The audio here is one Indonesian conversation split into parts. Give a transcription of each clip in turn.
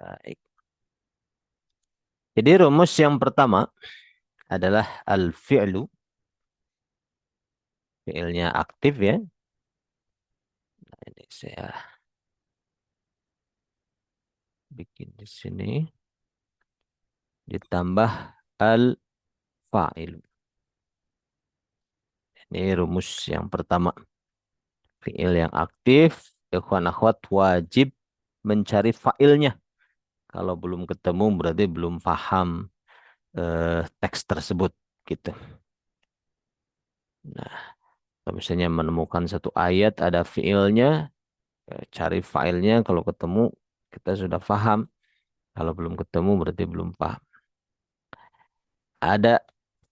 Baik. Jadi rumus yang pertama adalah al-fi'lu. Fi'ilnya aktif ya. Nah, ini saya bikin di sini. Ditambah al-fa'ilu. Ini rumus yang pertama. Fi'il yang aktif, ikhwan akhwat wajib mencari fa'ilnya. Kalau belum ketemu berarti belum paham teks tersebut gitu. Nah, kalau misalnya menemukan satu ayat ada fi'ilnya, cari fa'ilnya. Kalau ketemu kita sudah paham. Kalau belum ketemu berarti belum paham. Ada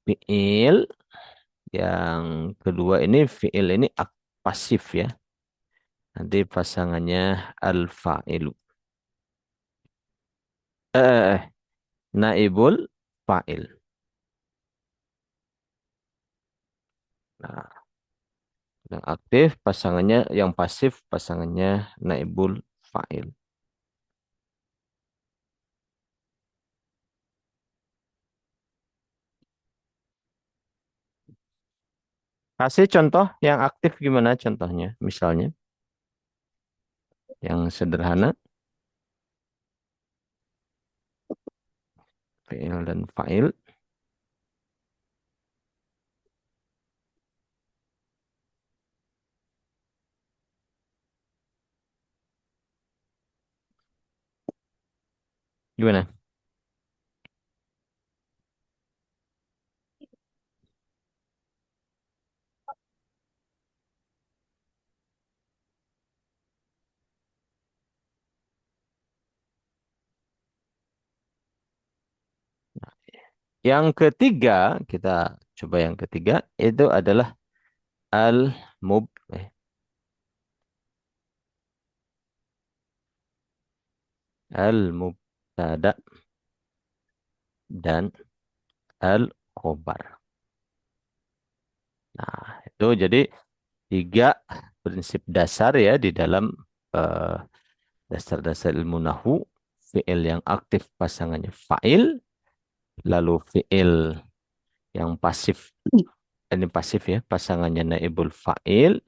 fi'il yang kedua ini fi'il ini pasif ya. Nanti pasangannya al-fa'ilu. Naibul fa'il. Nah, yang aktif pasangannya, yang pasif pasangannya naibul fa'il. Kasih contoh yang aktif gimana contohnya? Misalnya yang sederhana, fi'il dan fa'il. Gimana? Yang ketiga, kita coba yang ketiga, itu adalah al-mub, eh, al-mubtada dan al-khobar. Nah, itu jadi tiga prinsip dasar ya di dalam eh, dasar-dasar ilmu nahwu. Fi'il yang aktif pasangannya fa'il, lalu fi'il yang pasif, ini pasif ya, pasangannya naibul fa'il,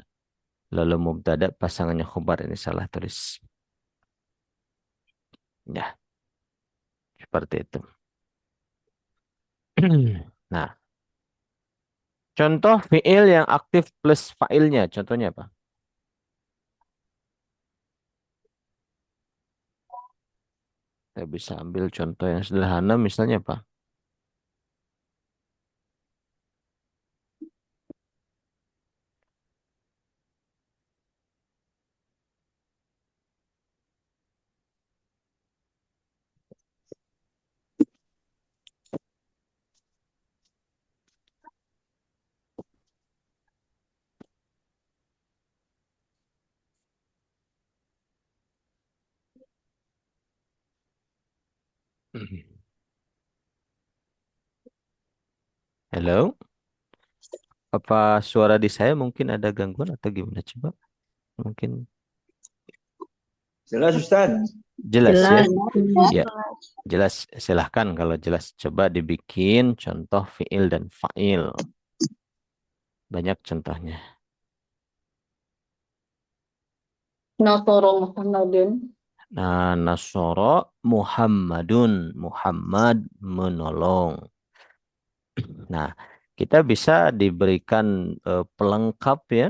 lalu mubtada pasangannya khobar, ini salah tulis. Ya, seperti itu. Nah, contoh fi'il yang aktif plus fa'ilnya, contohnya apa? Saya bisa ambil contoh yang sederhana, misalnya apa? Hello? Apa suara di saya mungkin ada gangguan atau gimana? Coba, mungkin Jelas Ustaz. jelas ya? Jelas. Ya, jelas. Silahkan kalau jelas. Coba dibikin contoh fi'il dan fa'il. Banyak contohnya. Nasoro Muhammadin. Nah, Nasoro Muhammadun. Muhammad menolong. Nah, kita bisa diberikan pelengkap ya.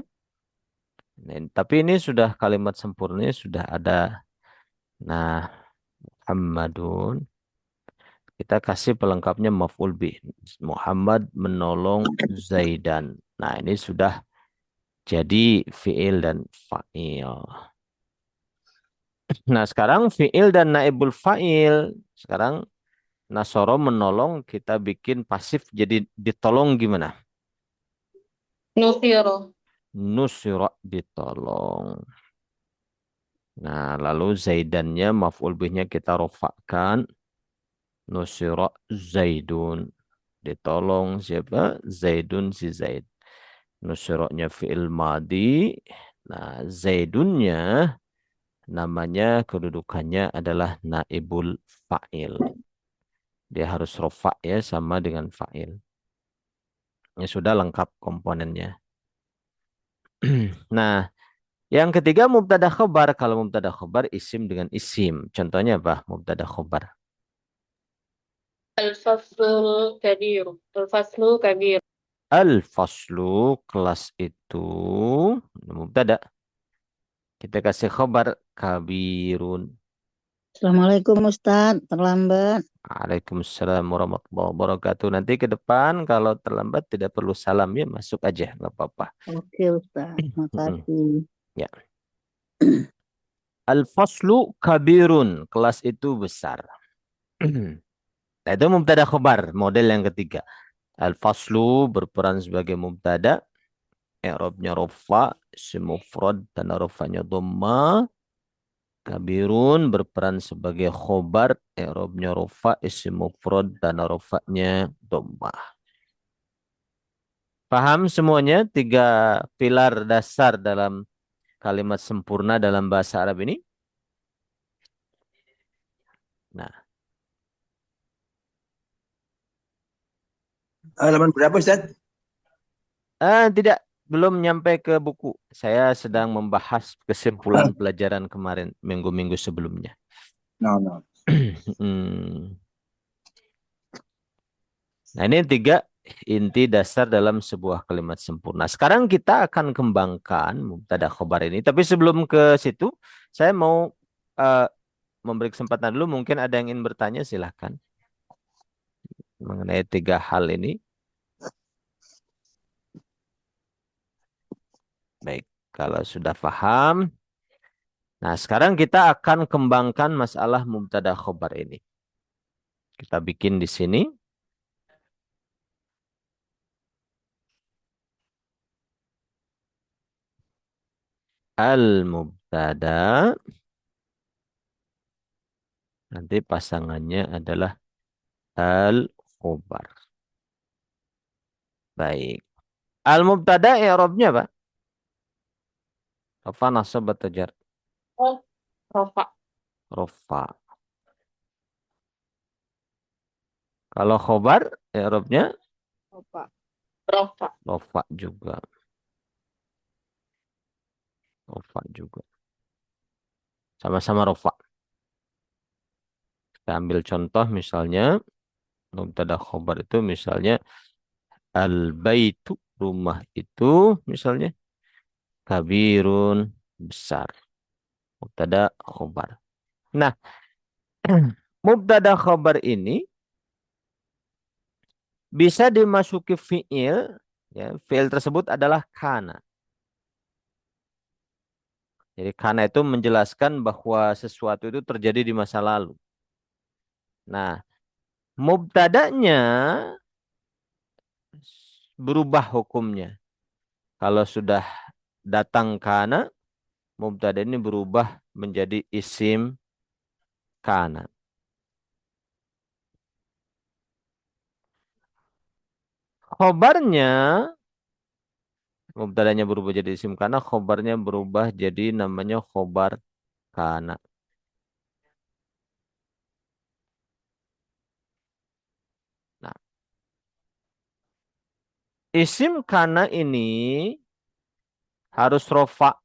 Nah, tapi ini sudah kalimat sempurnanya sudah ada. Nah, Muhammadun. Kita kasih pelengkapnya maf'ul bih. Muhammad menolong Zaidan. Nah, ini sudah jadi fi'il dan fa'il. Nah, sekarang fi'il dan naibul fa'il. Sekarang Nasoro menolong, kita bikin pasif jadi ditolong gimana? Nusiro. Nusira ditolong. Nah, lalu Zaidannya maf'ul bihnya kita rofakkan. Nusira Zaidun. Ditolong siapa? Zaidun si Zaid. Nusiroknya fi'il madi. Nah, Zaidunnya namanya kedudukannya adalah naibul fa'il. Dia harus rofa ya sama dengan fa'il. Ya sudah lengkap komponennya. Nah, yang ketiga mubtada khobar. Kalau mubtada khobar isim dengan isim. Contohnya apa? Mubtada khobar. Al-faslul kabir. Al-faslul kabir. Al-faslu kelas itu mubtada. Kita kasih khobar kabirun. Assalamualaikum Ustadz, terlambat. Waalaikumsalam warahmatullahi wabarakatuh. Nanti ke depan kalau terlambat tidak perlu salam ya, masuk aja nggak apa-apa. Oke Ustadz, Mm-mm. makasih. Ya. Al-faslu kabirun. Kelas itu besar. Nah, itu mubtada khobar, model yang ketiga. Al-faslu berperan sebagai mubtada, i'rabnya rafa, isim mufrad dan rafanya dhamma. Kabirun berperan sebagai khobar, i'rabnya rafa, isim mufrad dan rafanya dhamma. Paham semuanya tiga pilar dasar dalam kalimat sempurna dalam bahasa Arab ini? Nah, Halaman berapa, Ustaz? tidak, belum nyampe ke buku. Saya sedang membahas kesimpulan pelajaran kemarin, minggu-minggu sebelumnya. No, no. Hmm. Nah, ini tiga inti dasar dalam sebuah kalimat sempurna. Sekarang kita akan kembangkan mubtada khobar ini. Tapi sebelum ke situ, saya mau eh, memberi kesempatan dulu. Mungkin ada yang ingin bertanya, silahkan. Mengenai tiga hal ini. Baik, kalau sudah paham. Nah, sekarang kita akan kembangkan masalah mubtada khobar ini. Kita bikin di sini. Al-mubtada. Nanti pasangannya adalah al-khobar. Baik. Al-mubtada i'rabnya apa? Rafa nasab atau jar? Oh, rofa. Rafa. Kalau khobar i'rabnya Rofa. Rofa. rafa juga. Rafa juga. Sama-sama rafa. Kita ambil contoh misalnya mubtada khobar itu misalnya al-baitu rumah itu misalnya kabirun besar. Mubtada khobar. Nah, mubtada khobar ini bisa dimasuki fiil, ya, fiil tersebut adalah kana. Jadi kana itu menjelaskan bahwa sesuatu itu terjadi di masa lalu. Nah, mubtadanya berubah hukumnya. Kalau sudah datang kana, mubtada ini berubah menjadi isim kana. Khobarnya, mubtadanya berubah jadi isim kana, khobarnya berubah jadi namanya khobar kana. Nah, isim kana ini harus rofa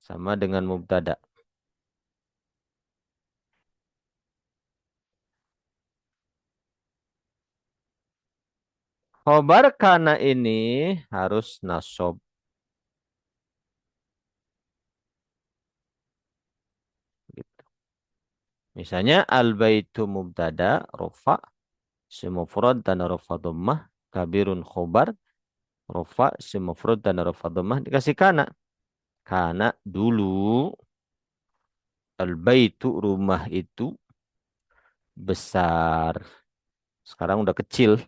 sama dengan mubtada. Khobar kana ini harus nasob. Gitu. Misalnya al-baitu mubtada rofa, semufrad dan rofa dhammah, kabirun khobar, rofa, semufrad dan rofa dhammah dikasih kana. Kana dulu al-baitu rumah itu besar. Sekarang udah kecil.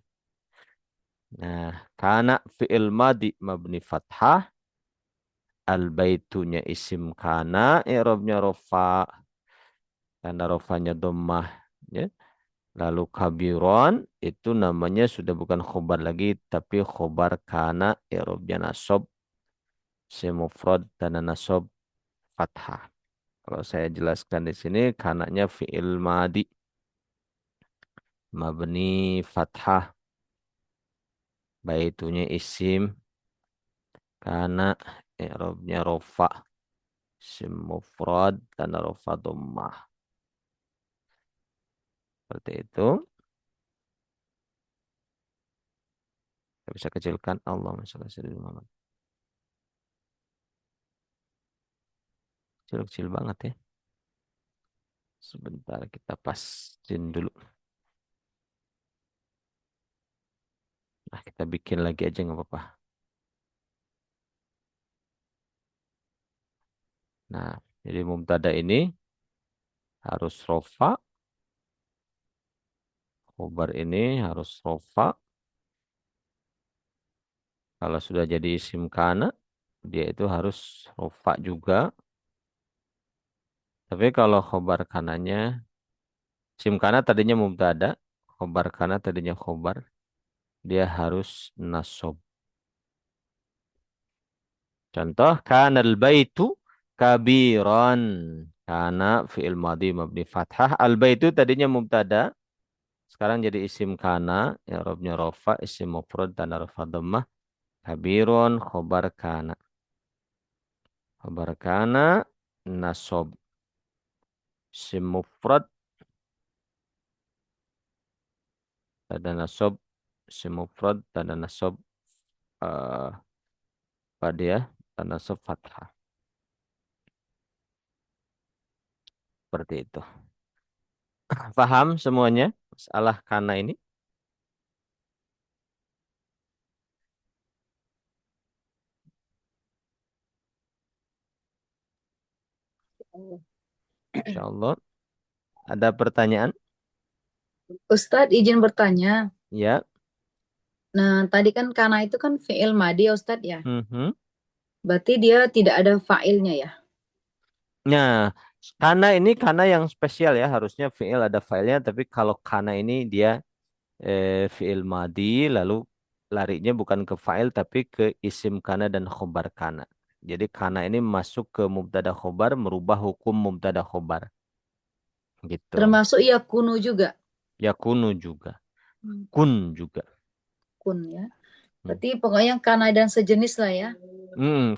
Nah, kana fi'il madi mabni fathah, al-baitunya isim kana, i'rabnya rofa, karena rofanya dhammah. Ya. Lalu kabiron itu namanya sudah bukan khobar lagi, tapi khobar kana, i'rabnya nasob, semufrad dan nasob fathah. Kalau saya jelaskan di sini, kananya fi'il madi. Mabni fathah. Baitunya isim. Kana i'rabnya rofa. Isim mufrad dan rofa dhammah. Seperti itu. Kita bisa kecilkan. Allahumma sholli ala sayyidina Muhammad. Kecil-kecil banget ya. Sebentar kita pasin dulu. Nah, kita bikin lagi aja nggak apa-apa. Nah, jadi mubtada ini harus rofa. Khobar ini harus rofa. Kalau sudah jadi isim kana, dia itu harus rofa juga. Tapi kalau khobar kananya, isim kana tadinya mubtada, khobar kana tadinya khobar, dia harus nasob. Contoh, kanal baitu kabiron. Kana fi'il madhi mabni fathah. Al baitu tadinya mubtada, sekarang jadi isim kana, i'rabnya rofa, isim mufrad dan rofa dhammah. Kabirun khobar kana. Khobar kana nasob. Isim mufrad ada nasob. Isim mufrad ada nasob. eh Apa dia? Dan nasob fathah. Seperti itu. Paham semuanya? Masalah kana ini? Insya Allah. Ada pertanyaan? Ustadz izin bertanya. Ya. Nah, tadi kan kana itu kan fi'il madi ya Ustadz ya. Mhm. Berarti dia tidak ada fa'ilnya ya. Nah, kana ini kana yang spesial ya. Harusnya fi'il ada fa'ilnya. Tapi kalau kana ini dia fi'il madi. Lalu larinya bukan ke fa'il tapi ke isim kana dan khobar kana. Jadi kana ini masuk ke mubtada khobar. Merubah hukum mubtada khobar. Gitu. Termasuk ya kunu juga. Yakunu juga. Hmm, Kun juga. kun ya. Hmm. Berarti pokoknya kana dan sejenis lah ya.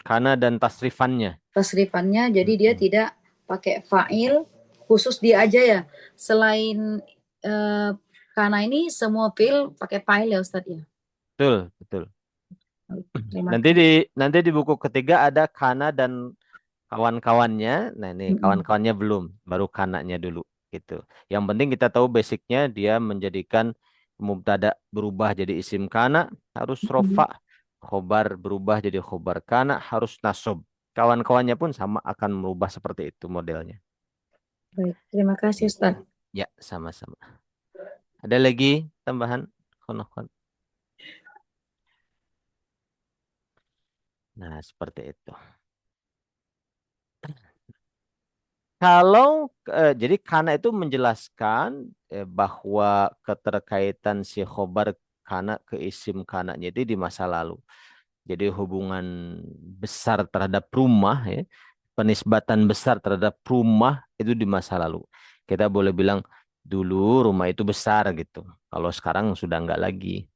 Kana dan tasrifannya. Tasrifannya jadi dia Hmm. tidak pakai fa'il, khusus dia aja ya. Selain eh, kana ini semua fi'il pakai fa'il ya Ustadz ya. Betul, betul. Terima Nanti kasih. di buku ketiga ada kana dan kawan-kawannya. Nah, ini Mm-mm. kawan-kawannya belum, baru kananya dulu gitu. Yang penting kita tahu basicnya dia menjadikan mubtada berubah jadi isim kana harus rofa, Mm-mm. khobar berubah jadi khobar kana harus nasob. Kawan-kawannya pun sama akan merubah seperti itu modelnya. Baik, terima kasih Gitu. Ustadz. Ya, sama-sama. Ada lagi tambahan? Khon. Nah, seperti itu. Kalau jadi kana itu menjelaskan bahwa keterkaitan si khobar kana ke isim kananya itu di masa lalu. Jadi hubungan besar terhadap rumah ya, penisbatan besar terhadap rumah itu di masa lalu. Kita boleh bilang dulu rumah itu besar gitu. Kalau sekarang sudah enggak lagi.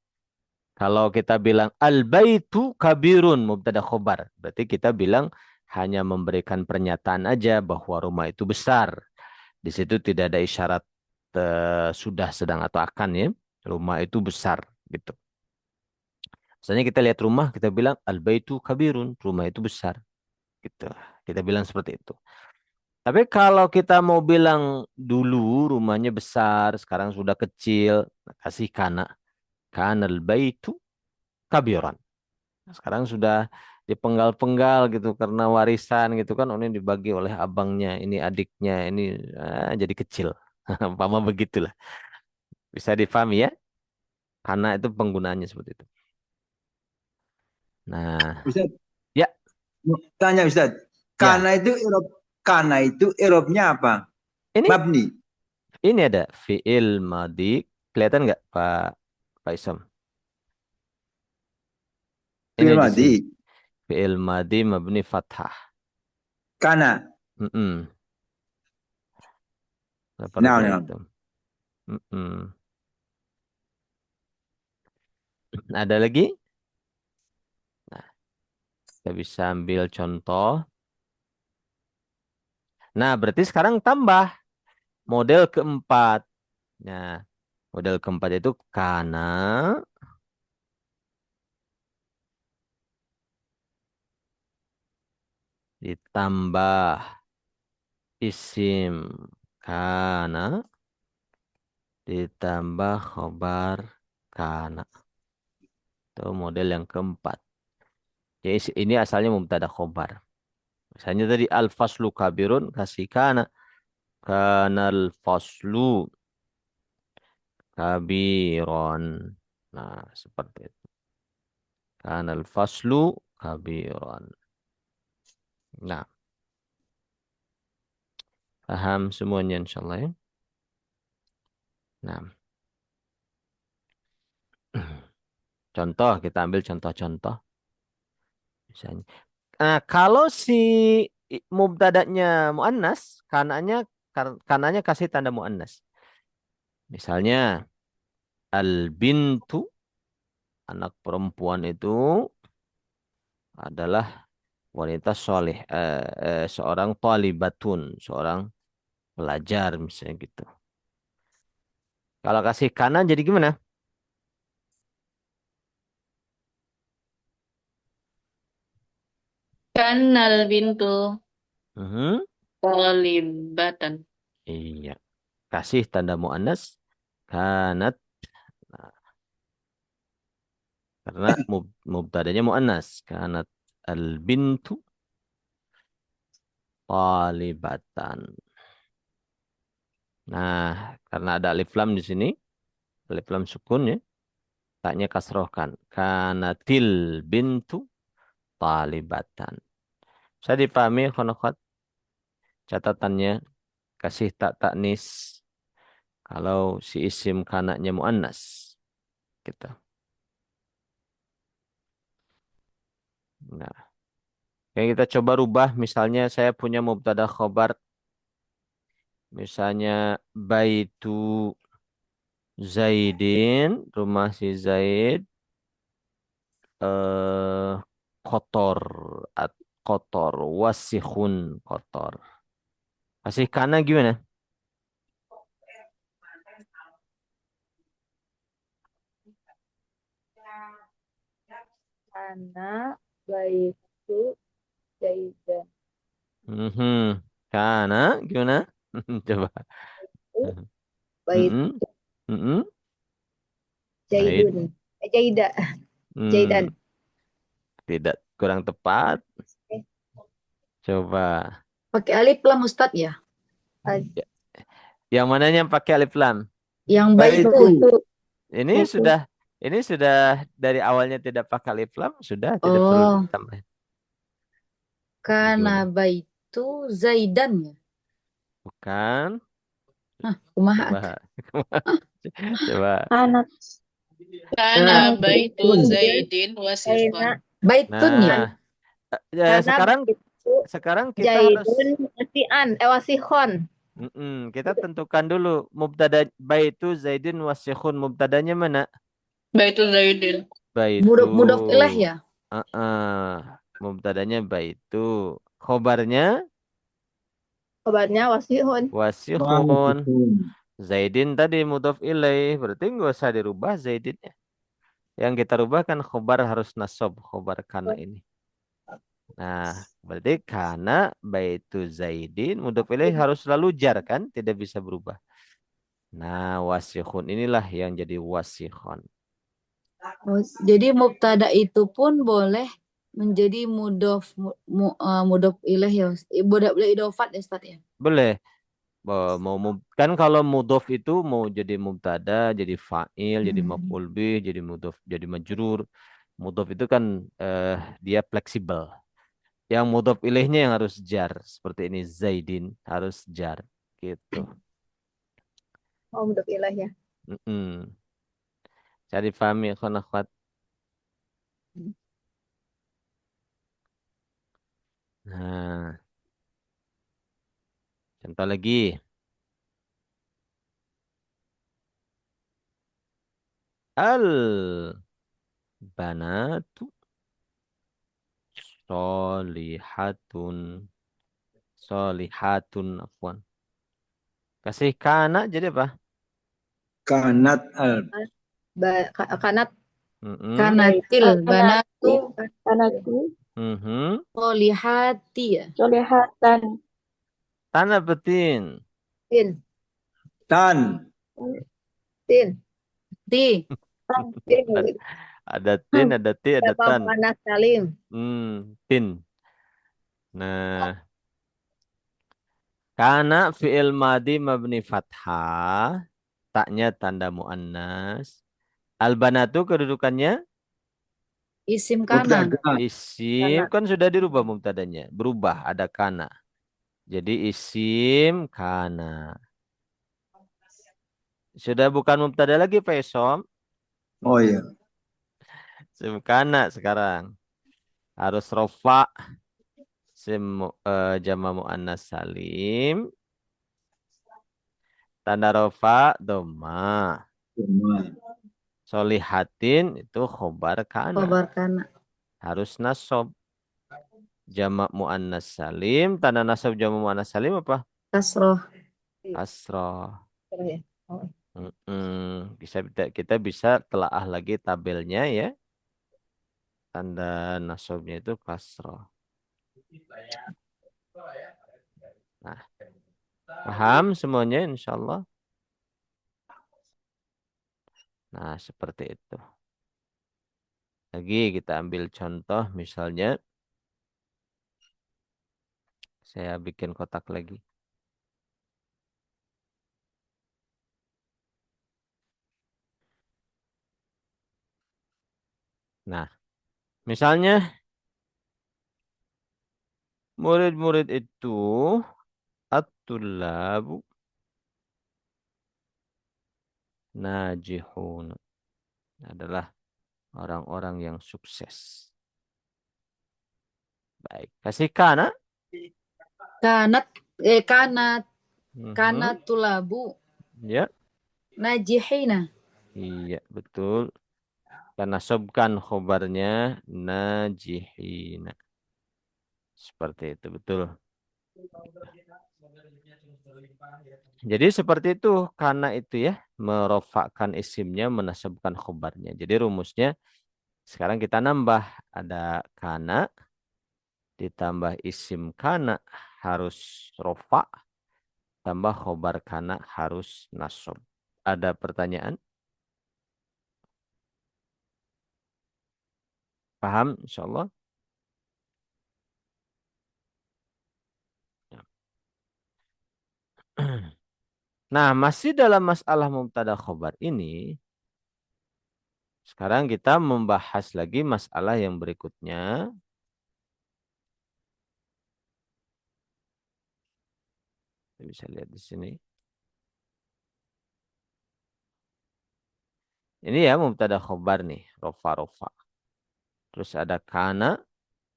Kalau kita bilang al-baitu kabirun mubtada khobar, berarti kita bilang hanya memberikan pernyataan aja bahwa rumah itu besar. Di situ tidak ada isyarat sudah, sedang atau akan ya. Rumah itu besar gitu. Misalnya kita lihat rumah, kita bilang al-baitu kabirun, rumah itu besar gitu. Kita bilang seperti itu. Tapi kalau kita mau bilang dulu rumahnya besar, sekarang sudah kecil, kasih kana. Kanal baitu kabiran. Sekarang sudah dipenggal-penggal gitu karena warisan gitu kan. Oh, ini dibagi oleh abangnya, ini adiknya, ini jadi kecil. Umpama begitulah. Bisa difahami ya? Karena itu penggunaannya seperti itu. Nah, Ustaz, ya, tanya Ustaz. ya. Kana itu Eropnya apa? Ini Mabni. ini ada fiil madi. Kelihatan nggak Pak Isam? Ini Fi'il di sini. madi. Fiil madi mabni fathah. Kana. Mm-mm. Seperti Nah. itu. Mm-mm. Ada lagi? Nah, kita bisa ambil contoh. Nah, berarti sekarang tambah model keempat. Nah, model keempat itu kana ditambah isim kana ditambah khobar kana. Itu model yang keempat. Jadi ini asalnya mubtada khobar. Misalnya tadi al-faslu kabirun kasih kana. Kanal faslu kabiron. Nah, seperti itu. Kanal faslu kabiron. Nah, paham semuanya insyaallah ya. Nah, contoh kita ambil contoh-contoh misalnya. Nah, kalau si mubtadanya muannas, kananya kasih tanda muannas. Misalnya al bintu anak perempuan itu adalah wanita soleh, seorang talibatun, seorang pelajar misalnya gitu. Kalau kasih kanan jadi gimana? Kanal bintu Mhm. talibatan. Iya, kasih tanda muannas kanat. Nah, karena mubtadanya muannas, kanat al bintu talibatan. Nah, karena ada alif lam di sini, alif lam sukun ya, taknya kasrohkan. Kanatil bintu talibatan. Saya dipahami, khonokhot, catatannya kasih tak taknis kalau si isim kanaknya muannas gitu. Nah, yang kita coba rubah misalnya saya punya mubtada khobar misalnya baitu Zaidin, rumah si Zaid eh kotor at kotor wasihun kotor. Kasih kana gimana? Karena baitu jaidan. Mhm. Kana gimana? Coba. Bait Mhm. Mhm. Baik. jaidun. Jaida. Jaidan. Hmm, tidak kurang tepat. Coba. Pakai alif lam Ustadz ya? Ya. Yang mananya yang pakai alif lam? Yang Baitu. baitu. Ini sudah dari awalnya tidak pakai alif lam, sudah tidak perlu Oh, ditambah. karena Gimana? baitu Zaidan ya. Bukan. Hah, kumaha. Coba. Coba. Anak Kana Eh, anak baitu itu Zaidin wasifan. Zaina baitun ya. Nah, karena sekarang begitu sekarang kita harus Jaidun wasian wasihon. kita tentukan dulu mubtada baitu Zaidin wasikhun mubtadanya mana? Baitu Zaidin. Baitu. Mudhof ilah ya. Mubtadanya baitu. Khobarnya Kabarnya wasihon. wasikhun. Zaidin tadi mudhof ilaih, berarti nggak usah dirubah Zaidinnya. Yang kita rubah kan khobar harus nasab, khobar kana ini. Nah, berarti kana baitu Zaidin mudhof ilaih harus selalu jar kan, tidak bisa berubah. Nah, wasikhun inilah yang jadi wasikhun. Oh, jadi mubtada itu pun boleh menjadi mudhof ilah ya. Boleh idofat ya Ustadz ya. Boleh. Kan kalau mudhof itu mau jadi mubtada, jadi fa'il, jadi Hmm. maf'ul bih, jadi mudhof, jadi majrur. Mudhof itu kan dia fleksibel. Yang mudhof ilaihnya yang harus jar. Seperti ini Zaidin harus jar. Gitu. Oh, mudhof ilah ya. Mm-mm. Cari paham ya kawan akhwat. Nah, contoh lagi. Al banatu solihatun. Solihatun afwan. Kasih kana jadi apa? Kanat al Kanat Mm-mm. Kanatil banatu Anakku Mhm. solihati ya. solehatan. Tanah betin. tin tan tin Ti tin. Ada tin, ada ti, ada Siapa tan. muannas salim? Tin. Nah, kana fi'il madi mabni fathah. Taknya tanda muannas. Albanatu kedudukannya isim kana. mubtada isim. Kan sudah dirubah mubtadanya. Berubah, ada kana. Jadi isim kana. Sudah bukan mubtada lagi, Pak Isom. oh iya Isim kana sekarang. Harus rofa. Jama muannas salim. Tanda rofa doma. Doma. Solihatin itu khobar kana. Khobar kana. Harus nasob. Jamak muannas salim. Tanda nasab jamak muannas salim apa? Kasroh. Kasroh. Ya. Oh. Kita bisa telaah lagi tabelnya ya. Tanda nasabnya itu kasroh. Nah, paham semuanya insyaallah. Nah, seperti itu. Lagi kita ambil contoh misalnya. Saya bikin kotak lagi. Nah, misalnya murid-murid itu at-tullabu najihun adalah orang-orang yang sukses. Baik, kasih kana. Kanat kanat Mhm. kanat tulabu Ya, najihina. iya betul. Karena sobkan khobarnya najihina. Seperti itu betul. Jadi seperti itu karena itu ya merofakkan isimnya menasabkan khobarnya. Jadi rumusnya sekarang kita nambah ada kana ditambah isim kana harus rofa tambah khobar kana harus nasab. Ada pertanyaan? Paham insyaallah? Ya. Nah, masih dalam masalah mubtada khobar ini, sekarang kita membahas lagi masalah yang berikutnya. Kita bisa lihat di sini. Ini ya mubtada khobar nih, rofa. Terus ada kana,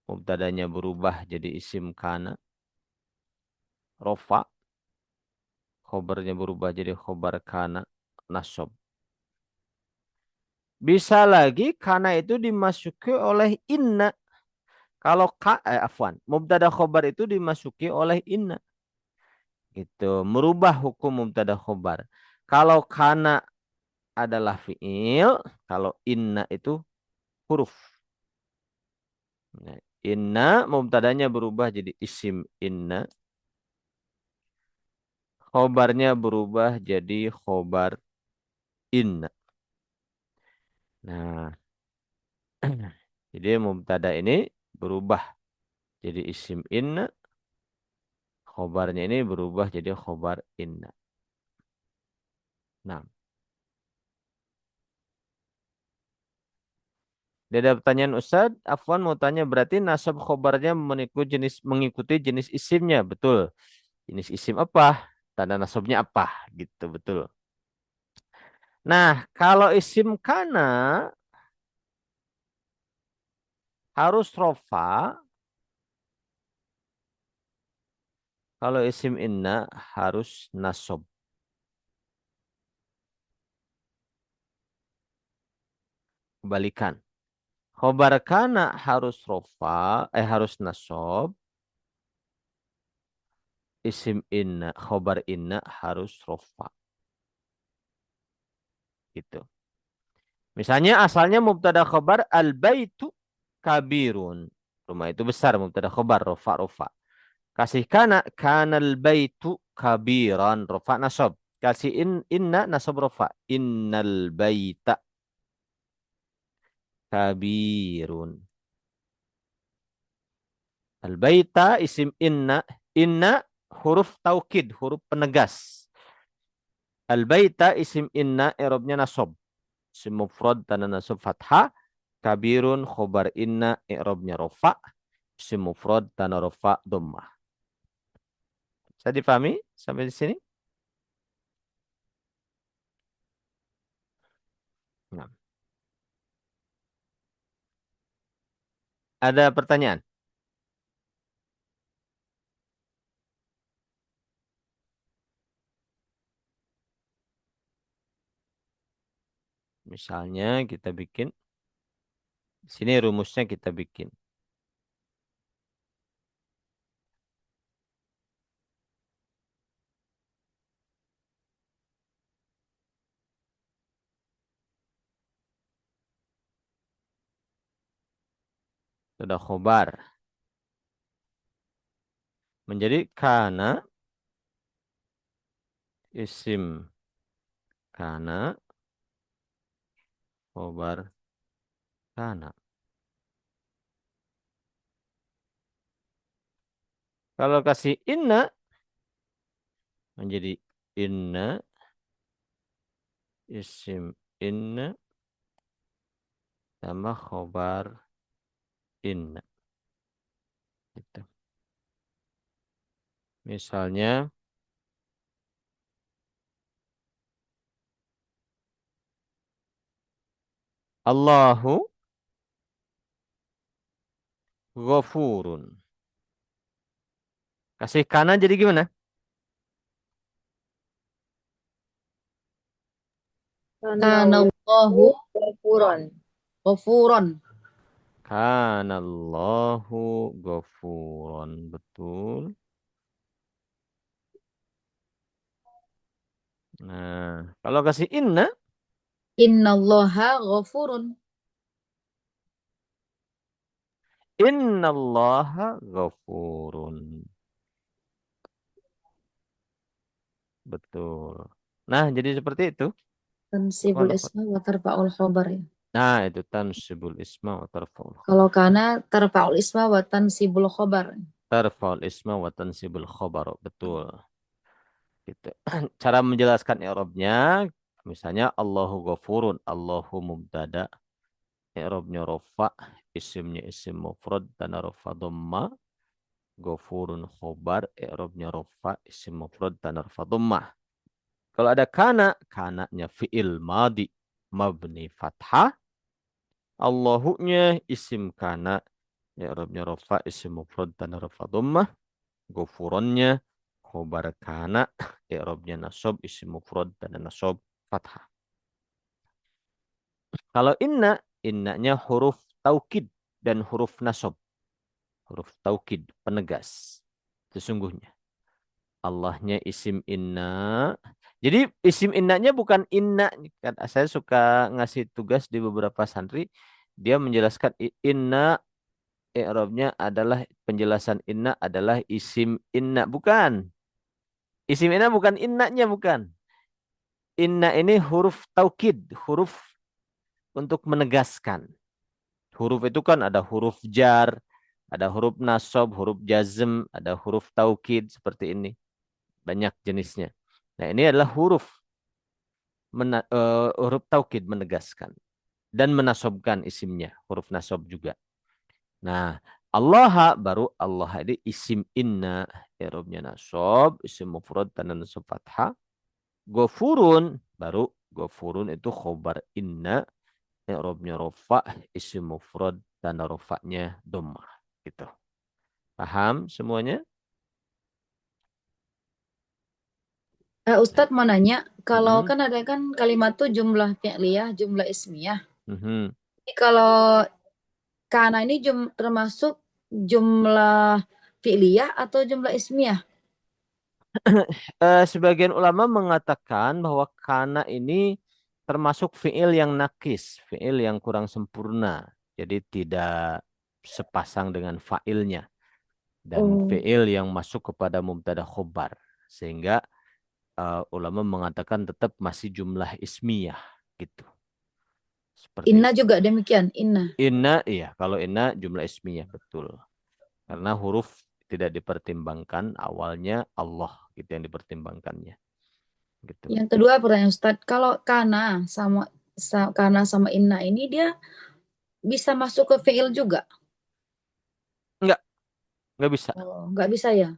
mubtadanya berubah jadi isim kana. Rofa, khobarnya berubah jadi khobar kana, nasab. Bisa lagi kana itu dimasuki oleh inna. Kalau afwan, mubtada khobar itu dimasuki oleh inna. Gitu, merubah hukum mubtada khobar. Kalau kana adalah fiil, kalau inna itu huruf. Nah, inna mubtadanya berubah jadi isim inna. Khobarnya berubah jadi khobar inna. Nah, jadi mubtada ini berubah jadi isim inna. Khobarnya ini berubah jadi khobar inna. Nah, ada pertanyaan Ustadz, Afwan mau tanya berarti nasab khobarnya mengikuti jenis isimnya, betul. Jenis isim apa? Tanda nasabnya apa? Gitu, betul. Nah, kalau isim kana harus rofa, kalau isim inna harus nasab. kebalikan. Khobar kana harus rofa, harus nasab. Isim inna, khobar inna harus rofa. Gitu. Misalnya asalnya mubtada khobar al-baitu kabirun. Rumah itu besar, mubtada khobar, rofa. Kasih kana, kanal baitu kabiran, rofa nasab. Kasih inna nasab rofa. Innal baita kabirun. Al-baita isim inna. Inna huruf taukid, huruf penegas. Al-baita isim inna i'rabnya nasab. Isim mufrad tanda nasab fathah. Kabirun khobar inna i'rabnya rofa. Isim mufrad tanda rofa dhammah. Bisa dipahami sampai di sini? Nah. Ada pertanyaan? Misalnya kita bikin, di sini rumusnya kita bikin. Sudah khobar. Menjadi kana isim kana khobar kana. Kalau kasih inna menjadi inna isim inna tambah khobar inna. Gitu. Misalnya Allahu ghafurun. Kasih kana jadi gimana? Kana Allahu Allahu ghafurun. ghafurun. Kana Allahu ghafurun. Betul. Nah, kalau kasih inna, Innallaha ghafurun. innallaha ghafurun. Betul. Nah, jadi seperti itu. Tansibul isma wa tarfa'ul khobar ya. Nah, itu tansibul isma wa tarfa'ul khobar. Kalau kana tarfa'ul isma wa tansibul khobar. Tarfa'ul isma wa tansibul khobar. Betul. Gitu. Cara menjelaskan i'rabnya, misalnya Allahu ghafurun, Allahu mubtada, i'rabnya rafa, isimnya isim mufrad dan rafa dhamma, ghafurun khobar, i'rabnya rafa, isim mufrad dan rafa dhammah. Kalau ada kana, kananya fi'il madi mabni fathah. Allahunya isim kana, i'rabnya rafa, isim mufrad dan rafa dhammah. Ghafurannya khobar kana, i'rabnya nasab, isim mufrad dan nasab fathah. Kalau inna, innanya huruf taukid dan huruf nasab. Huruf taukid, penegas. Sesungguhnya. Allahnya isim inna. Jadi isim innanya bukan inna. Saya suka ngasih tugas di beberapa santri. Dia menjelaskan inna. I'rabnya adalah penjelasan inna adalah isim inna. Bukan. Isim inna bukan innanya. Bukan. Inna ini huruf taukid. Huruf untuk menegaskan. Huruf itu kan ada huruf jar. Ada huruf nasab, huruf jazm. Ada huruf taukid seperti ini. Banyak jenisnya. Nah, ini adalah huruf huruf taukid menegaskan dan menasobkan isimnya, huruf nasab juga. Nah, Allah baru Allah ini isim inna, i'rabnya nasab, isim mufrad tanda nasab fathah. Ghafurun baru ghafurun itu khobar inna, i'rabnya rafa, isim mufrad tanda rafa'nya dhammah. Gitu. Paham semuanya? Ustadz mau nanya, kalau Mhm. kan ada kan kalimat tuh jumlah fi'liyah, jumlah ismiyah. Mhm. Jadi kalau kana ini termasuk jumlah fi'liyah atau jumlah ismiyah? Sebagian ulama mengatakan bahwa kana ini termasuk fiil yang nakis, fiil yang kurang sempurna. Jadi tidak sepasang dengan failnya dan Oh, fiil yang masuk kepada mubtada khobar. Sehingga ulama mengatakan tetap masih jumlah ismiyah gitu. Seperti inna itu. juga demikian, inna. Inna, iya, kalau inna jumlah ismiyah betul. Karena huruf tidak dipertimbangkan, awalnya Allah gitu yang dipertimbangkannya. Gitu. Yang kedua pertanyaan Ustadz, kalau kana sama inna ini dia bisa masuk ke fi'il juga? Enggak, enggak bisa. Oh, nggak bisa ya?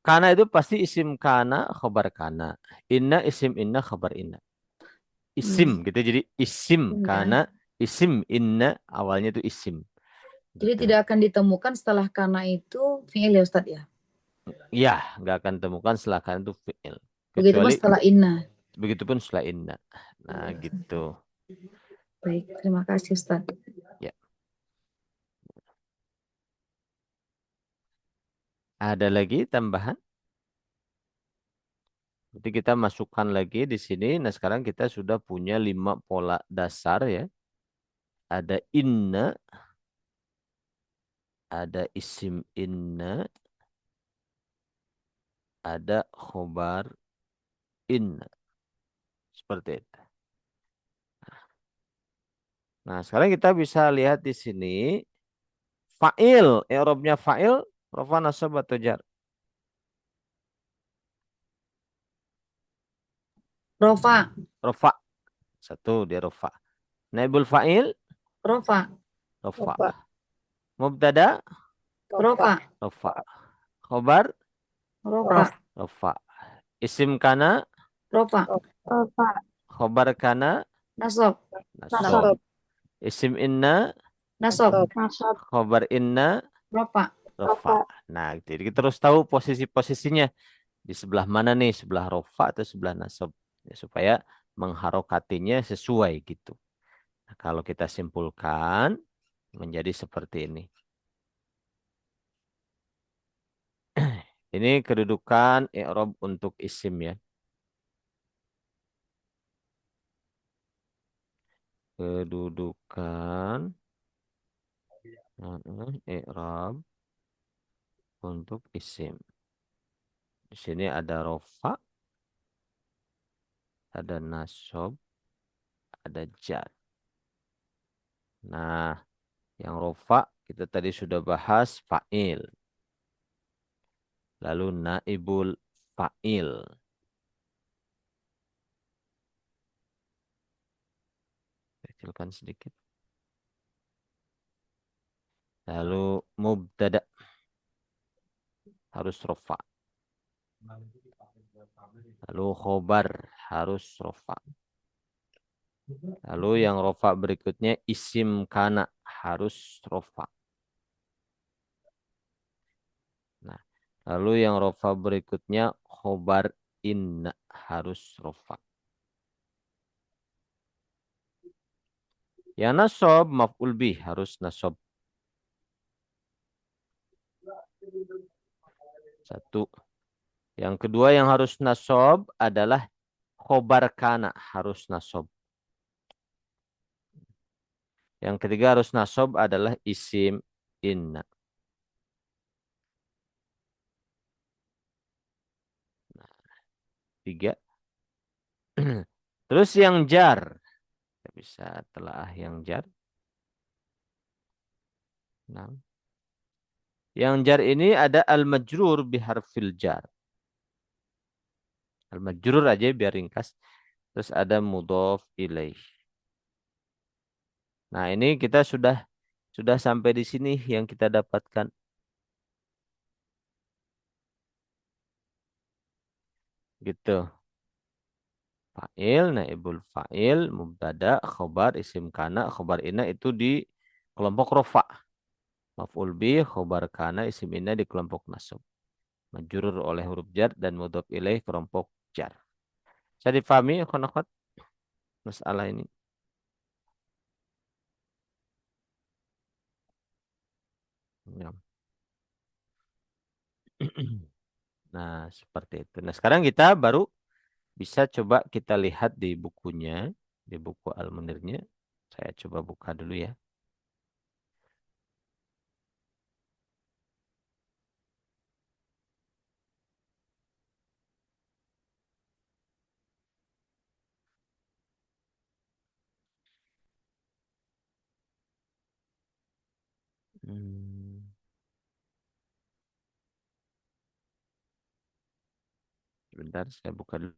Kana itu pasti isim kana, khobar kana. Inna isim inna, khobar inna. Isim Hmm, gitu. Jadi isim kana, ya. isim inna, awalnya itu isim. Jadi Gitu. tidak akan ditemukan setelah kana itu fi'il ya Ustadz ya? Ya, nggak akan temukan setelah kana itu fi'il. Begitupun Kecuali setelah inna. begitupun setelah inna. Nah, gitu. Baik, terima kasih Ustadz. Ya. Ada lagi tambahan? Jadi kita masukkan lagi di sini. Nah, sekarang kita sudah punya 5 pola dasar ya. Ada inna, ada isim inna, ada khobar inna. Seperti itu. Nah, sekarang kita bisa lihat di sini fa'il, i'rabnya fa'il, rafa nasab atau jar. Rofa, Rafa. Satu dia rafa. Naibul fa'il, rofa, rafa. Rofa. Mubtada, rofa, rafa. Khobar, rofa, rafa. Isim kana, rofa, Bapak khobar kana, nasob, nasab. Nasab. Isim inna, nasob, Nasab khobar inna, rofa. rafa. Bapak Nah, jadi kita terus tahu posisi-posisinya. Di sebelah mana nih? Sebelah rofa atau sebelah nasab. Ya, supaya mengharokatinya sesuai gitu. Nah, kalau kita simpulkan menjadi seperti ini. Ini kedudukan i'rab untuk isim ya. Kedudukan i'rab untuk isim. Di sini ada rofa, ada nasab, ada jar. Nah, yang rofa kita tadi sudah bahas fa'il. Lalu naibul fa'il. Kecilkan sedikit. Lalu mubtada harus rofa. Lalu khobar harus rofa. Lalu yang rofa berikutnya isim kana harus rofa. Nah, lalu yang rofa berikutnya khobar inna harus rofa. Yang nasab maf'ul bih harus nasab. Satu. Yang kedua yang harus nasab adalah khobar kana harus nasab. Yang ketiga harus nasab adalah isim inna. Tiga. Terus yang jar. Kita bisa telah yang jar. Nah. Yang jar ini ada al-majrur biharfil jar. Al-majrur aja biar ringkas. Terus ada mudhof ilaih. Nah, ini kita sudah sampai di sini yang kita dapatkan. Gitu. Fa'il, naibul fa'il, mubtada, khobar, isim kana, khobar inna itu di kelompok rofa. Maf'ul bih, khobar kana, isim inna di kelompok nasab. Majrur oleh huruf jar dan mudhof ilaih kelompok jar. Bisa difahami, akhwan-akhwat, masalah ini? Ya. Nah, seperti itu. Nah, sekarang kita baru bisa coba kita lihat di bukunya, di buku Al-Munirnya. Saya coba buka dulu ya. Hmm, Sebentar, saya buka dulu.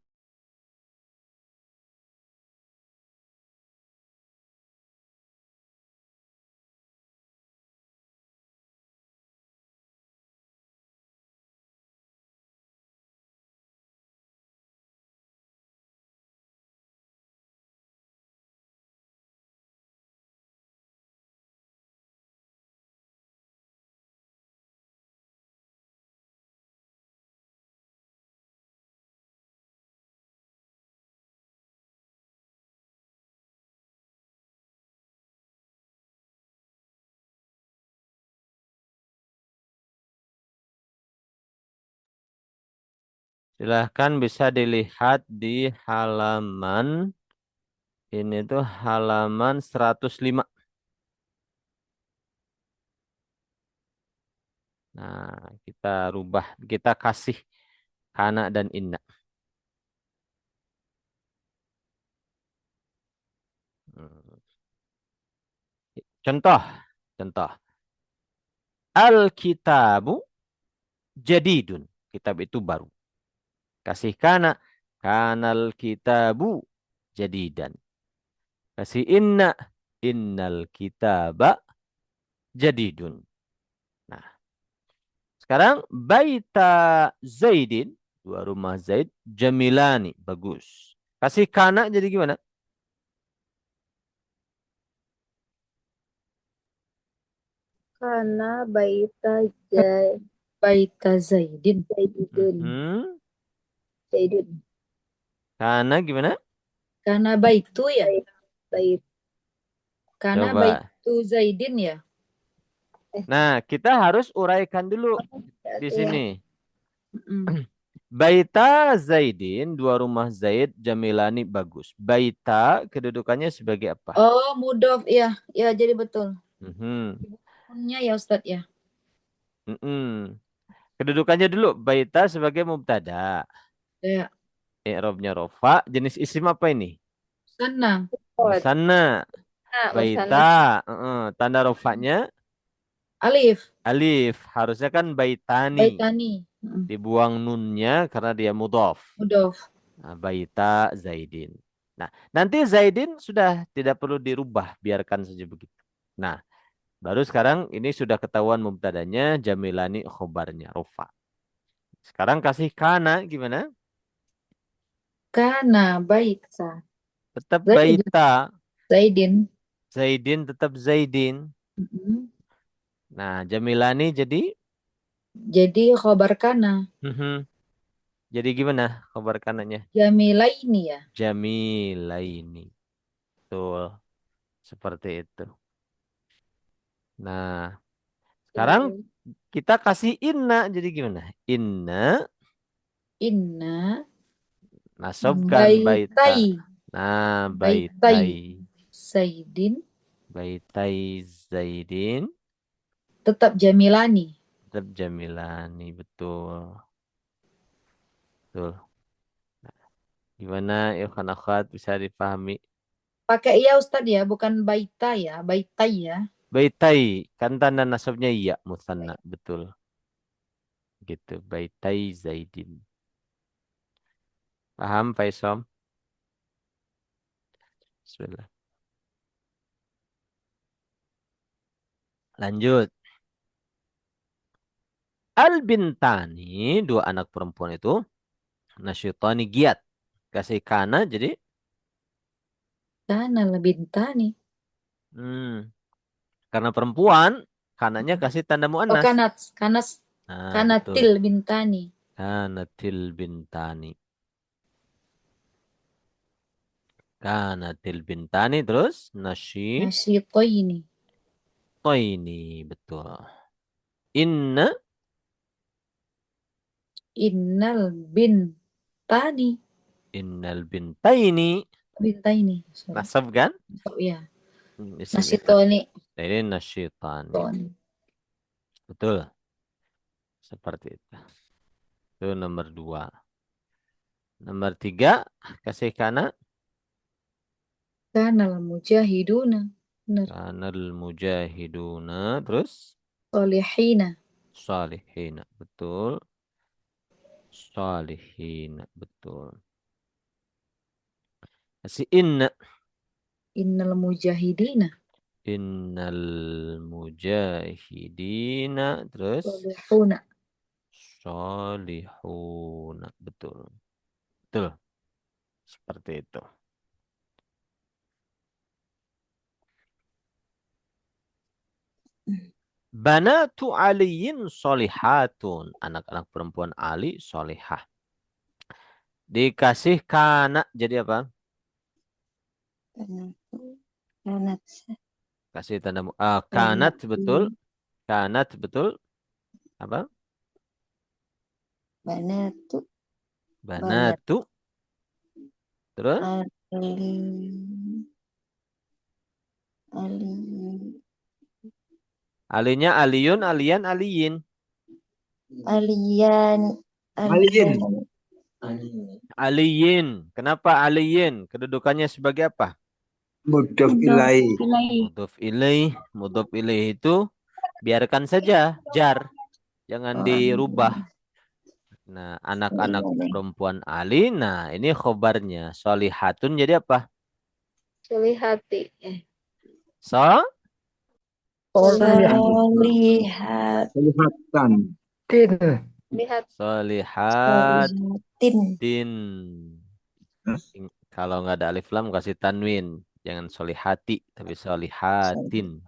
Silahkan bisa dilihat di halaman, ini tuh halaman 105. Nah, kita rubah, kita kasih kana dan inna. Hmm. Contoh, contoh. Al-kitabu jadidun. Kitab itu baru. Kasih kana. Kanal kitabu jadidan. Kasih inna. Innal kitaba jadidun. Nah, sekarang baita Zaidin. Dua rumah Zaid. Jamilani. Bagus. Kasih kana jadi gimana? Karena baita jai Baita Zaidin. Zaidun. Hmm. Zaidun. Kana gimana? Karena baitu ya. Bait. Karena Coba. baitu Zaidin ya. Nah, kita harus uraikan dulu di Itu ya. sini. Mm-mm. Baita Zaidin, dua rumah Zaid, Jamilani bagus. Baita kedudukannya sebagai apa? Oh, mudof ya. Ya, jadi betul. Mhm. Punya ya Ustadz ya. Mhm. Kedudukannya dulu, Baita sebagai mubtada. Ya. I'rabnya rofa, jenis isim apa ini? Sana. Kot. Musanna. Nah, Baita, Musana. tanda rofanya Alif. alif. Harusnya kan baitani. Baitani. Mm-mm. Dibuang nunnya karena dia mudhof. Mudof. Nah, Baita Zaidin. Nah, nanti Zaidin sudah tidak perlu dirubah, biarkan saja begitu. Nah, baru sekarang ini sudah ketahuan mubtadanya, Jamilani khobarnya, Rufa. Sekarang kasih kana gimana? Kana baita. Tetap Zaidin. Baita. Zaidin. Zaidin tetap Zaidin. Mm-mm. Nah, Jamilani jadi Jadi khobar kana. mhm. Jadi gimana khobar kananya? Jamilaini ya. Jamilaini. Betul. Seperti itu. Nah, sekarang kita kasih inna jadi gimana? Inna Inna nasobkan baita. baitai. Nah, Baitai. baitai. Zaidin. Baitai Zaidin. Tetap Jamilani. Tetap Jamilani. Betul. Betul. Gimana Ilhan Akhwat bisa dipahami? Pakai iya Ustadz ya, bukan baita ya. Baitai ya. Baitai. Kan tanda nasabnya iya. Musanna. Betul. Gitu. Baitai Zaidin. Paham Faisom? Bismillah. Lanjut. Al-Bintani. Dua anak perempuan itu. Nasyutani giat. Kasih kana jadi. Kana lebintani. Hmm, karena perempuan. Kananya kasih tanda Oh, muannas. kanat. Kanas. Nah, betul. Kanatil bintani. Kanatil bintani. Kanatil bintani terus Nasyitoini. toini betul. Inna Innal bintani. innal bintaini. Bintaini. Sorry. Nasab kan? Oh, iya. Isim if'al. Nasitoni. Nah, ini nasyitani. Toni. Betul. Seperti itu. Itu nomor 2. Nomor 3. Kasih kana. Kanal mujahiduna. Benar. Kanal mujahiduna. Terus. Solihina. Salihina. Betul. Salihina. Betul. Kasih inna. Innal mujahidina. Innal mujahidina. Terus. Solihuna. Salihuna. Betul. Betul. Seperti itu. Banatu aliyin solihatun. Anak-anak perempuan Ali solihah. Dikasih kana jadi apa? Kanat. Kasih tanda kanat betul. Kanat betul. Apa? Banatu. Banatu. Terus Ali. Ali. alinya aliyun, aliyan, aliyin. Aliyan. Aliyin. Aliyin. Kenapa aliyin? Kedudukannya sebagai apa? Mudhof ilaih. Mudhof ilaih. Mudhof ilaih itu biarkan saja jar. Jangan dirubah. Nah, anak-anak perempuan Ali. Nah, ini khobarnya. Solihatun jadi apa? Solihati. So, Solihat. Solihatan. Lihat. solihatin. Solihatin. Kalau nggak ada alif lam kasih tanwin. Jangan solihati, tapi solihatin.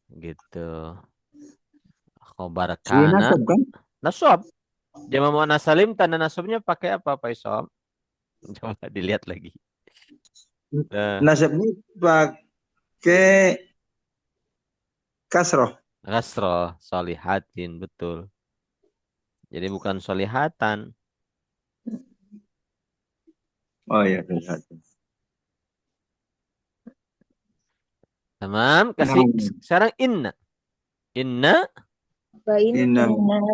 Gitu. Khobar Iya kana. nasab kan? Nasab. Jama muannas salim tanda nasabnya pakai apa, Pak Isom? Coba dilihat lagi. Nah, Nasabnya pakai kasroh. kasroh, solihatin, betul. Jadi bukan solihatan. Oh iya, solihatan. Tamam, kasih Nah. sekarang inna. Inna Bain. Inna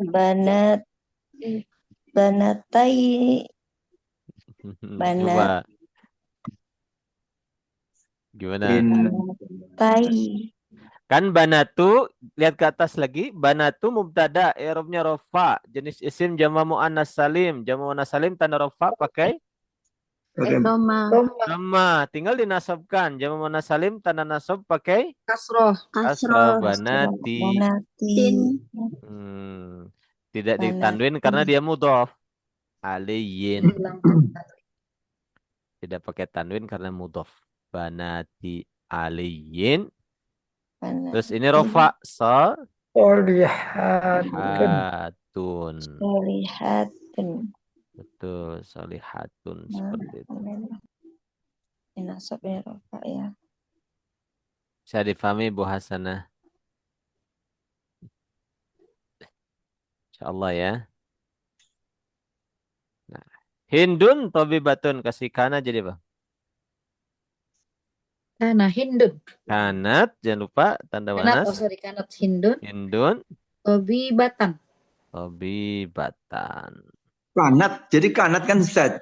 Banat. Banatai. Banat. coba gimana? inna Tai. Kan banatu, lihat ke atas lagi. Banatu mubtada, i'rabnya rofa. Jenis isim jama muannas salim. Jama muannas salim tanda rofa pakai Roma. dhamma. Tinggal dinasabkan. Jama muannas salim tanda nasab pakai Kasroh. kasrah banati. Banatin. Tidak Banati. ditanwin karena dia mudhof. Aliyin. Bilang Tidak pakai tanwin karena mudhof. Banati aliyin. Terus ini rofa. Solihatun. Solihatun. Betul. Solihatun. Seperti itu. Ini nasabnya rofa ya. Bisa difahami Bu Hasanah? InsyaAllah ya. Nah. Hindun tobibatun. Kasih kana jadi apa? Kana Hindun. Kanat. Jangan lupa tanda Kanat, manas. kanat Hindun. Hindun. Tobibatan. Tobibatan. kanat. Jadi kanat kan Ustaz.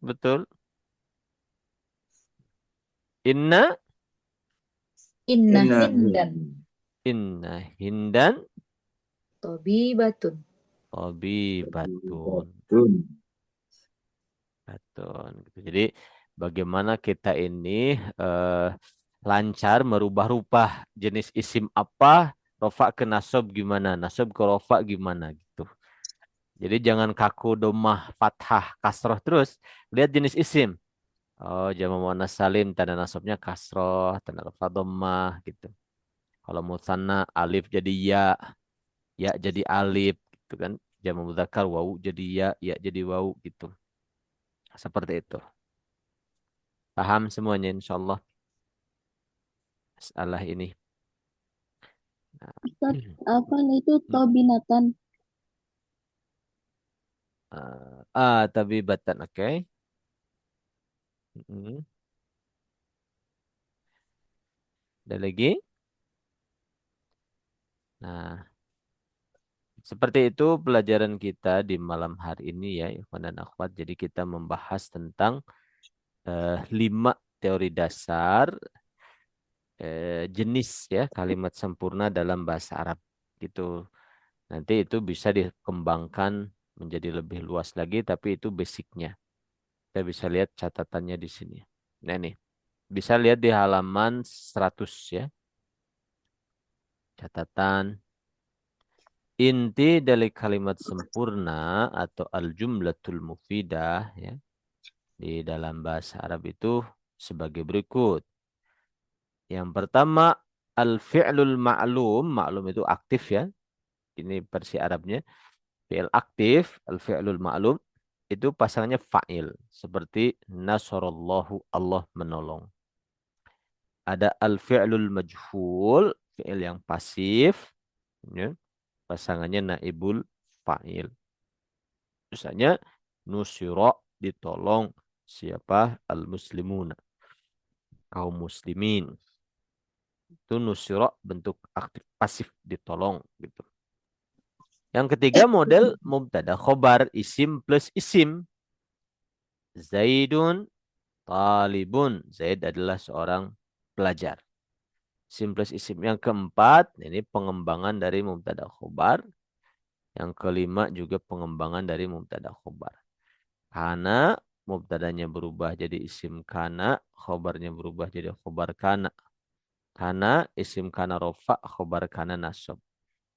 Betul. Inna. Inna Inna Hindan. Inna hindan. Tobibatun. Tobibatun. Tun. Batun. Gitu. Jadi bagaimana kita ini lancar merubah-rubah jenis isim apa, rofa ke nasab gimana, nasab ke rofa gimana gitu. Jadi jangan kaku domah, fathah, kasroh terus. Lihat jenis isim. Oh, jama muannas salim tanda nasabnya kasroh, tanda rofa domah gitu. Kalau musanna alif jadi ya, ya jadi alif gitu kan. Jama mudzakkar wau jadi ya, ya jadi wau gitu. Seperti itu. Paham semuanya insyaallah. Masalah ini. Ustaz, apa itu tobinatan? Tabibatan, oke. Ada lagi? Nah, seperti itu pelajaran kita di malam hari ini ya, ikhwan dan akhwat. Jadi kita membahas tentang 5 teori dasar jenis ya kalimat sempurna dalam bahasa Arab. Gitu. Nanti itu bisa dikembangkan menjadi lebih luas lagi, tapi itu basicnya. Kita bisa lihat catatannya di sini. Nah nih, bisa lihat di halaman 100 ya. Catatan. Inti dari kalimat sempurna atau al-jumlatul mufidah ya, di dalam bahasa Arab itu sebagai berikut. Yang pertama, al-fi'lul ma'lum. Ma'lum itu aktif ya. Ini versi Arabnya. Fi'il aktif, al-fi'lul ma'lum. Itu pasangannya fa'il. Seperti nasarallahu, Allah menolong. Ada al-fi'lul majhul. Fi'il yang pasif. Ya. Pasangannya naibul fa'il. Misalnya nusira, ditolong siapa? Al-muslimuna. Kaum muslimin. Itu nusira bentuk aktif pasif ditolong gitu. Yang ketiga model mubtada khobar isim plus isim. Zaidun talibun. Zaid adalah seorang pelajar. Isim plus isim. Yang keempat ini pengembangan dari mubtada khobar. Yang kelima juga pengembangan dari mubtada khobar. Kana mubtadanya berubah jadi isim kana, khobarnya berubah jadi khobar kana. Kana isim kana rofa, khobar kana nasab.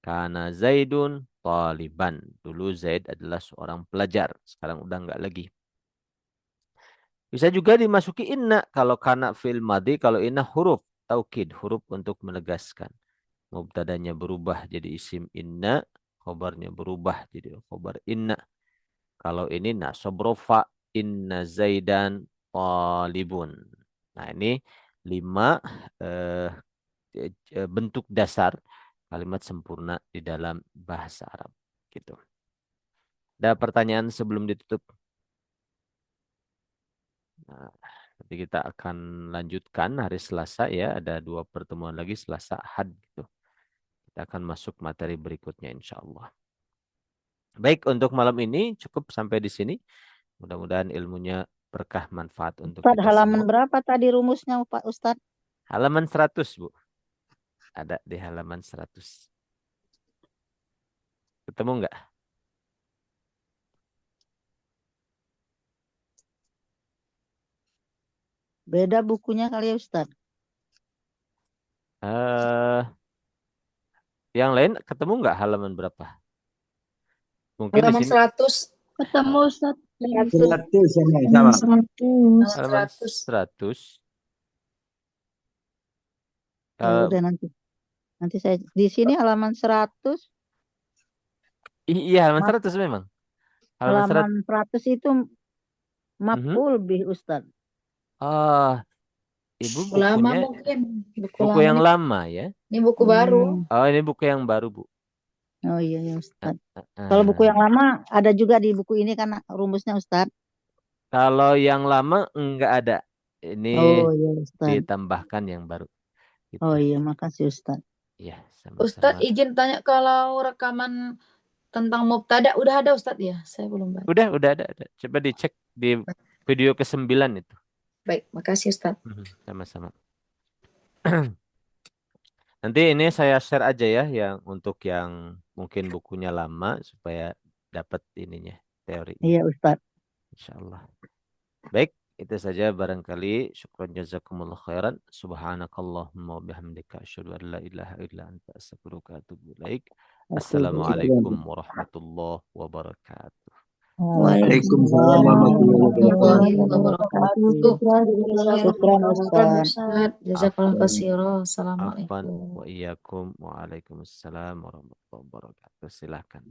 Kana Zaidun taliban. Dulu Zaid adalah seorang pelajar, sekarang udah enggak lagi. Bisa juga dimasuki inna kalau kana fi'il madhi, kalau inna huruf taukid, huruf untuk menegaskan. Mubtadanya berubah jadi isim inna, khobarnya berubah jadi khobar inna. Kalau ini nasab rofa, inna Zaidan talibun. Nah ini 5 bentuk dasar kalimat sempurna di dalam bahasa Arab. Gitu. Ada pertanyaan sebelum ditutup? Nah, nanti kita akan lanjutkan hari Selasa ya. Ada 2 pertemuan lagi Selasa Ahad gitu. Kita akan masuk materi berikutnya insya Allah. Baik, untuk malam ini cukup sampai di sini. Mudah-mudahan ilmunya berkah manfaat untuk Ustaz, kita halaman semua. berapa tadi rumusnya Pak Ustaz? Halaman 100, Bu. Ada di halaman 100. Ketemu nggak? Beda bukunya kali ya Ustaz? Yang lain ketemu nggak halaman berapa? Mungkin di Halaman sini 100. Ketemu Ustaz. 100 sama. halaman 100. 100. Ya udah nanti saya di sini halaman 100. Iya, halaman 100 memang. Halaman 100 itu maf'ul bih Ustaz. Ibu Buku lama bukunya mungkin. buku yang lama ya. Ini buku baru. Oh, ini buku yang baru, Bu. Oh iya ya Ustaz. Kalau buku yang lama ada juga di buku ini kan rumusnya Ustaz. Kalau yang lama enggak ada. Ini Oh iya Ustaz. ditambahkan yang baru. Gitu. Oh iya, makasih Ustaz. Iya, sama-sama. Ustaz izin tanya, kalau rekaman tentang mubtada udah ada Ustaz ya? Saya belum baca. Udah ada. Coba dicek di video ke-9 itu. Baik, makasih Ustaz. Sama-sama. Nanti ini saya share aja ya yang untuk yang mungkin bukunya lama supaya dapat ininya teorinya. Iya Ustaz. Insyaallah. Baik, itu saja barangkali. Syukran jazakumullah khairan. Subhanakallahumma bihamdika asyhadu an la ilaha illa anta astaghfiruka wa atubu ilaik. Assalamualaikum warahmatullahi wabarakatuh. Waalaikumsalam warahmatullahi wabarakatuh. Syukran Ustaz. Jazakallah khairan. Afwan Assalamualaikum. wa iyyakum. Waalaikumsalam warahmatullahi wabarakatuh. Silakan.